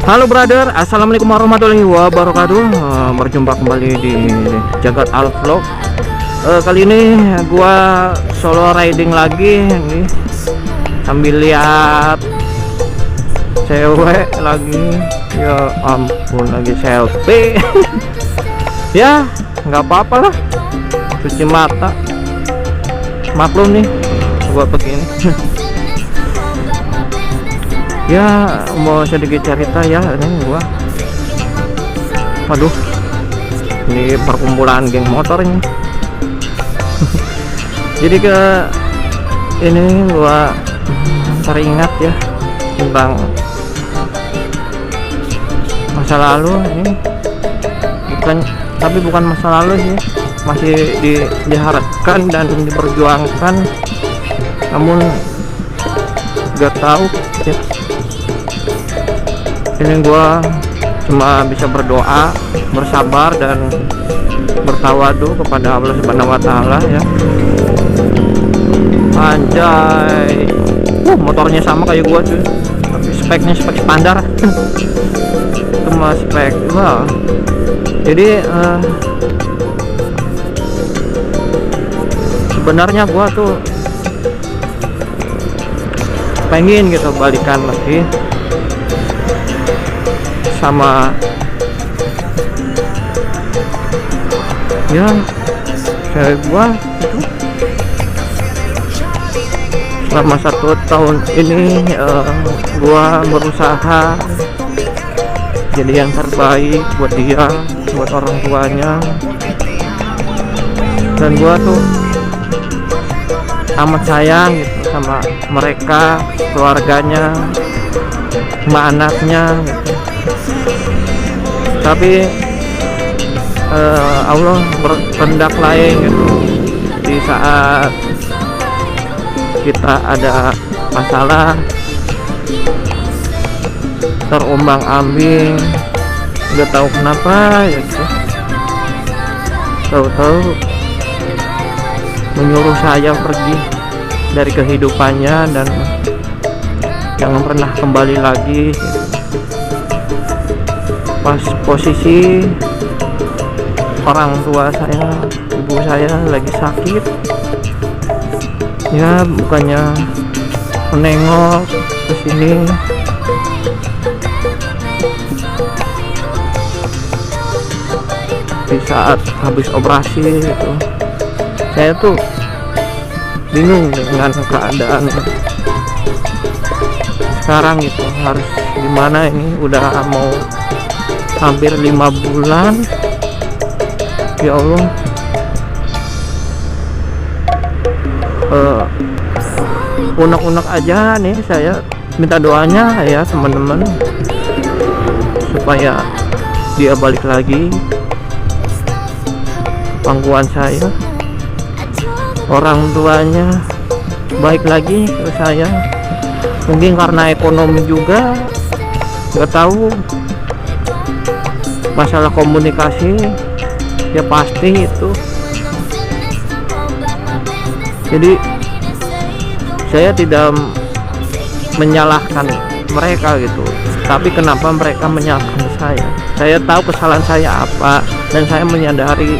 Halo brother, assalamualaikum warahmatullahi wabarakatuh. Berjumpa kembali di Jagat Al Vlog. Kali ini gua solo riding lagi nih, sambil lihat cewek lagi. Ya ampun, lagi selfie. Ya nggak apa-apa lah, cuci mata, maklum nih gua begini. Ya mau sedikit cerita ya, ini gua, waduh, ini perkumpulan geng motor ini. Jadi ini gua teringat ya tentang masa lalu ini, bukan masa lalu sih, masih diharapkan dan diperjuangkan, namun gak tahu ya. Ini gua cuma bisa berdoa, bersabar dan bertawadu kepada Allah Subhanahu wa taala ya. Anjay. Motornya sama kayak gua tuh. Tapi speknya spek standar. Cuma spek. Wah. Jadi sebenarnya gua tuh pengen gitu balikan lagi sama ya cewek gua itu. Selama 1 tahun ini gua berusaha jadi yang terbaik buat dia, buat orang tuanya, dan gua tuh amat sayang gitu sama mereka, keluarganya, sama anaknya gitu. Tapi Allah berkehendak lain gitu. Di saat kita ada masalah, terombang-ambing, nggak tahu kenapa ya gitu, tahu-tahu menyuruh saya pergi dari kehidupannya dan jangan pernah kembali lagi gitu. Pas posisi orang tua saya, ibu saya lagi sakit ya, bukannya menengok ke sini. Di saat habis operasi itu saya tuh bingung dengan keadaan sekarang gitu, harus gimana. Ini udah mau hampir 5 bulan ya Allah. Unek-unek aja nih, saya minta doanya ya teman-teman, supaya dia balik lagi pangkuan saya, orang tuanya baik lagi ke saya. Mungkin karena ekonomi juga, nggak tahu. Masalah komunikasi ya pasti itu. Jadi saya tidak menyalahkan mereka gitu, tapi kenapa mereka menyalahkan saya? Saya tahu kesalahan saya apa dan saya menyadari,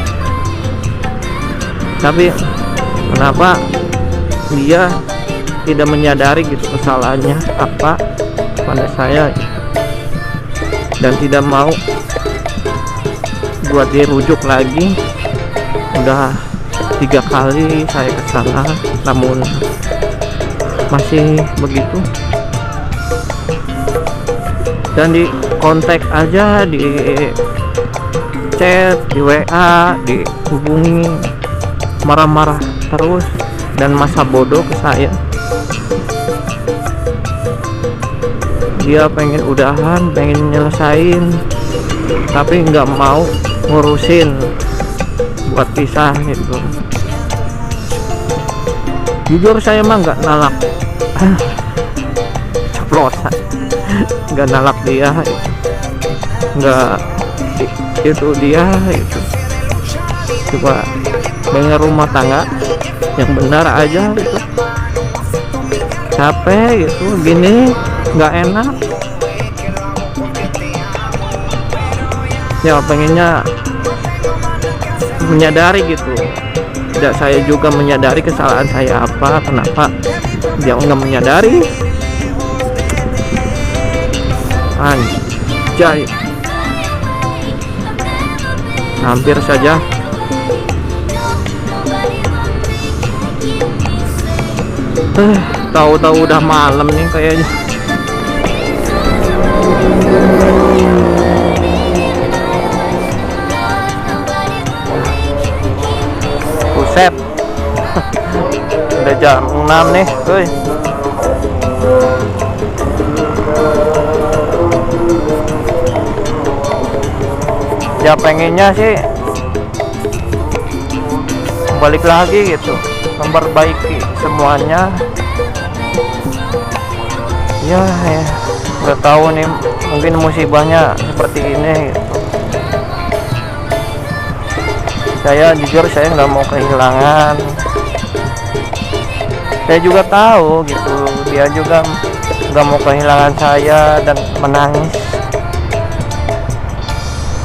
tapi kenapa dia tidak menyadari gitu kesalahannya apa pada saya gitu, dan tidak mau buat dia rujuk lagi. Udah 3 kali saya kesana, namun masih begitu. Dan di kontak aja, di chat, di WA, dihubungi, marah-marah terus dan masa bodoh ke saya. Dia pengen udahan, pengen nyelesain, tapi nggak mau ngurusin buat pisah gitu. Jujur saya mah nggak nalak, ceplosan, nggak nalak dia, nggak itu dia itu. Coba pengen rumah tangga yang benar aja gitu. capek gitu gini, nggak enak ya, pengennya menyadari gitu. Tidak, saya juga menyadari kesalahan saya apa, kenapa dia nggak menyadari. Anjay, hampir saja. Tahu-tahu udah malam nih kayaknya. Buset. Udah jam 6 nih, cuy. Ya pengennya sih balik lagi gitu, memperbaiki semuanya. Ya nggak tahu nih, mungkin musibahnya seperti ini gitu. Saya jujur, saya nggak mau kehilangan. Saya juga tahu gitu, dia juga nggak mau kehilangan saya dan menangis.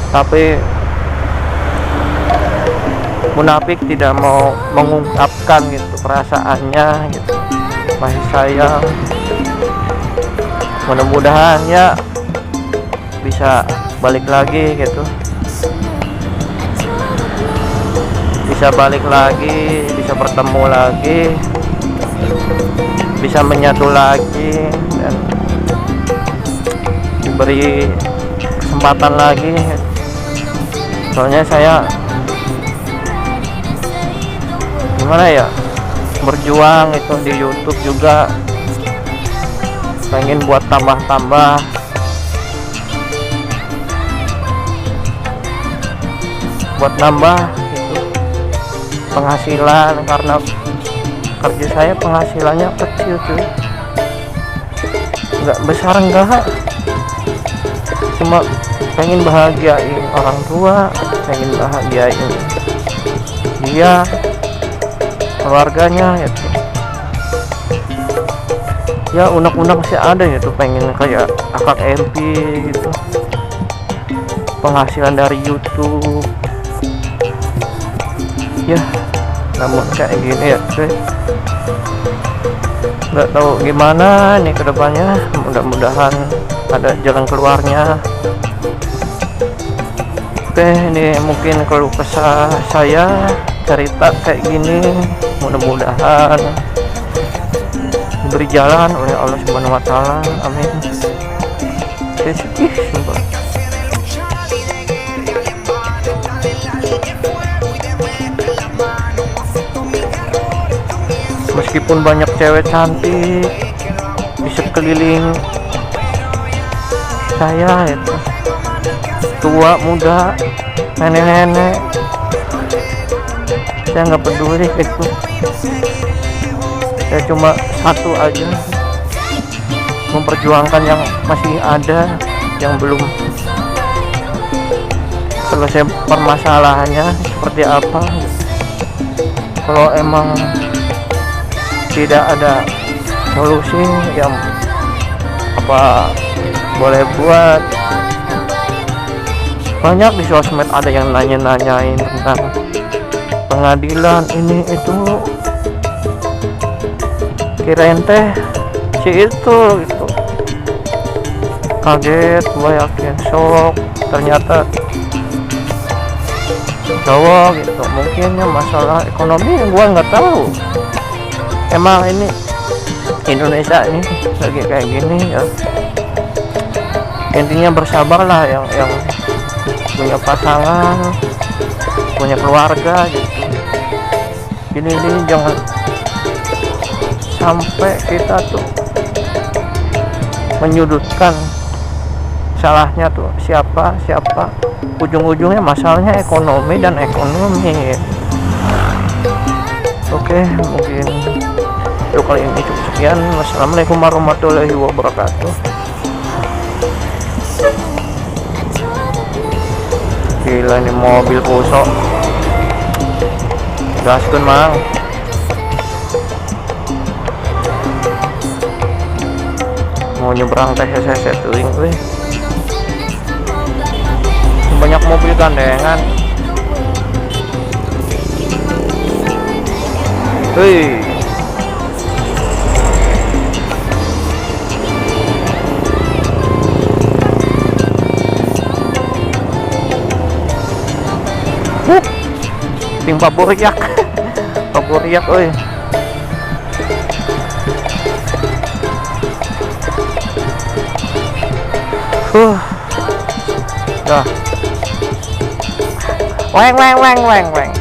Tapi munafik tidak mau mengungkapkan gitu perasaannya gitu, masih sayang. Mudah-mudahan ya bisa balik lagi gitu, bisa balik lagi, bisa bertemu lagi, bisa menyatu lagi, dan diberi kesempatan lagi. Soalnya saya gimana ya, berjuang itu di YouTube juga pengen buat tambah-tambah, buat nambah gitu penghasilan, karena kerja saya penghasilannya kecil tuh, nggak besar, enggak, cuma pengen bahagiain orang tua, pengen bahagiain dia, keluarganya gitu. Ya unek-unek sih ada ya tuh, pengen kayak akak MP gitu, penghasilan dari YouTube ya. Namun kayak gini ya cuy, nggak tahu gimana nih kedepannya. Mudah-mudahan ada jalan keluarnya. Oke, ini mungkin keluh kesah saya, cerita kayak gini. Mudah-mudahan diberi jalan oleh Allah Subhanahu wa Ta'ala. Amin. Sumpah. Meskipun banyak cewek cantik di sekeliling saya itu, tua muda nenek-nenek, saya nggak peduli itu. Saya cuma satu aja, memperjuangkan yang masih ada, yang belum selesai permasalahannya seperti apa. Kalau emang tidak ada solusi, yang apa boleh buat. Banyak di sosmed ada yang nanya-nanyain tentang pengadilan ini itu, kirain teh si itu gitu. Kaget gue, yakin, shock, ternyata cowok gitu. Mungkinnya masalah ekonomi yang gue nggak tahu. Emang ini Indonesia ini lagi kayak gini ya. Intinya bersabarlah yang punya pasangan, punya keluarga gitu. Ini jangan sampai kita tuh menyudutkan. Salahnya tuh siapa, ujung-ujungnya masalahnya ekonomi dan ekonomi. Oke, mungkin untuk kali ini cukup sekian. Wassalamualaikum warahmatullahi wabarakatuh. Gila ini mobil pusok, gaskeun mang. mau nyebrang teh saya teuing euy. Banyak mobil gandengan. Hei. Ting papuriak. Papuriak euy. Dah. Weng weng weng weng weng.